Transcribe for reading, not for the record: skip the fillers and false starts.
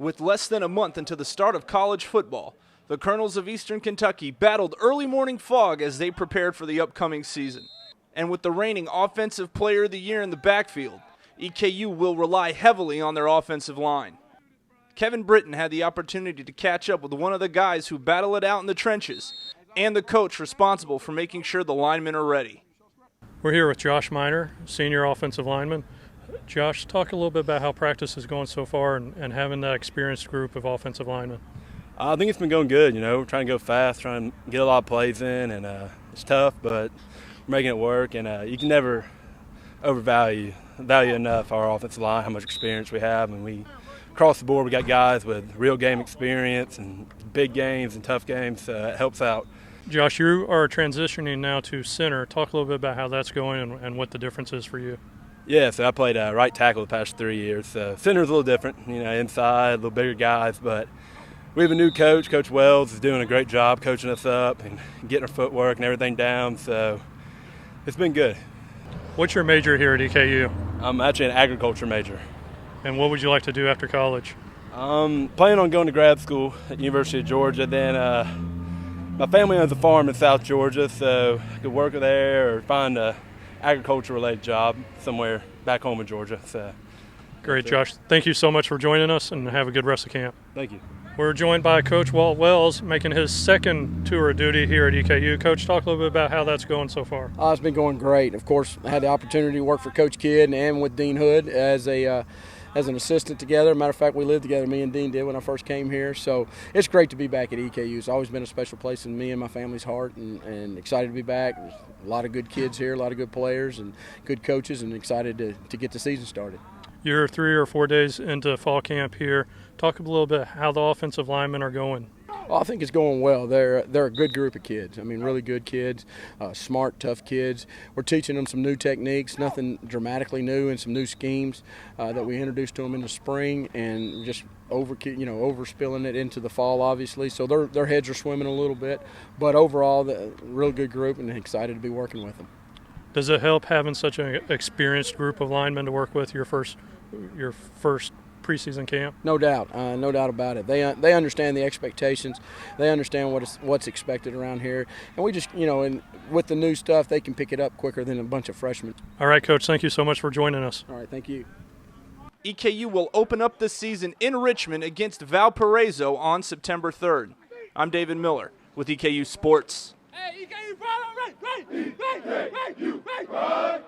With less than a month until the start of college football, the Colonels of Eastern Kentucky battled early morning fog as they prepared for the upcoming season. And with the reigning Offensive Player of the Year in the backfield, EKU will rely heavily on their offensive line. Kevin Britton had the opportunity to catch up with one of the guys who battle it out in the trenches and the coach responsible for making sure the linemen are ready. We're here with Josh Miner, senior offensive lineman. Josh, talk a little bit about how practice is going so far and having that experienced group of offensive linemen. I think it's been going good. We're trying to go fast, trying to get a lot of plays in, and it's tough, but we're making it work. And you can never value enough our offensive line, how much experience we have, and we across the board we got guys with real game experience and big games and tough games, so it helps out. Josh, you are transitioning now to center. Talk a little bit about how that's going and what the difference is for you. Yeah, so I played right tackle the past 3 years. So center's a little different, inside, a little bigger guys, but we have a new coach. Coach Wells is doing a great job coaching us up and getting our footwork and everything down, so it's been good. What's your major here at EKU? I'm actually an agriculture major. And what would you like to do after college? Planning on going to grad school at the University of Georgia. Then my family owns a farm in South Georgia, so I could work there or find a agriculture-related job somewhere back home in Georgia. So, great, Josh. Thank you so much for joining us, and have a good rest of camp. Thank you. We're joined by Coach Walt Wells, making his second tour of duty here at EKU. Coach, talk a little bit about how that's going so far. It's been going great. Of course, I had the opportunity to work for Coach Kidd and with Dean Hood as an assistant together. Matter of fact, we lived together, me and Dean did, when I first came here. So it's great to be back at EKU. It's always been a special place in me and my family's heart, and excited to be back. There's a lot of good kids here, a lot of good players and good coaches, and excited to get the season started. You're 3 or 4 days into fall camp here. Talk a little bit how the offensive linemen are going. Well, I think it's going well. They're a good group of kids. Really good kids, smart, tough kids. We're teaching them some new techniques, nothing dramatically new, and some new schemes that we introduced to them in the spring, and just overspilling it into the fall, obviously. So their heads are swimming a little bit, but overall, a real good group, and excited to be working with them. Does it help having such an experienced group of linemen to work with your first preseason camp? No doubt about it. They understand the expectations. They understand what's expected around here, and we just and with the new stuff, they can pick it up quicker than a bunch of freshmen. All right, Coach. Thank you so much for joining us. All right, thank you. EKU will open up the season in Richmond against Valparaiso on September 3rd. I'm David Miller with EKU Sports. Hey, EKU, right, right, right, right, right, right, right.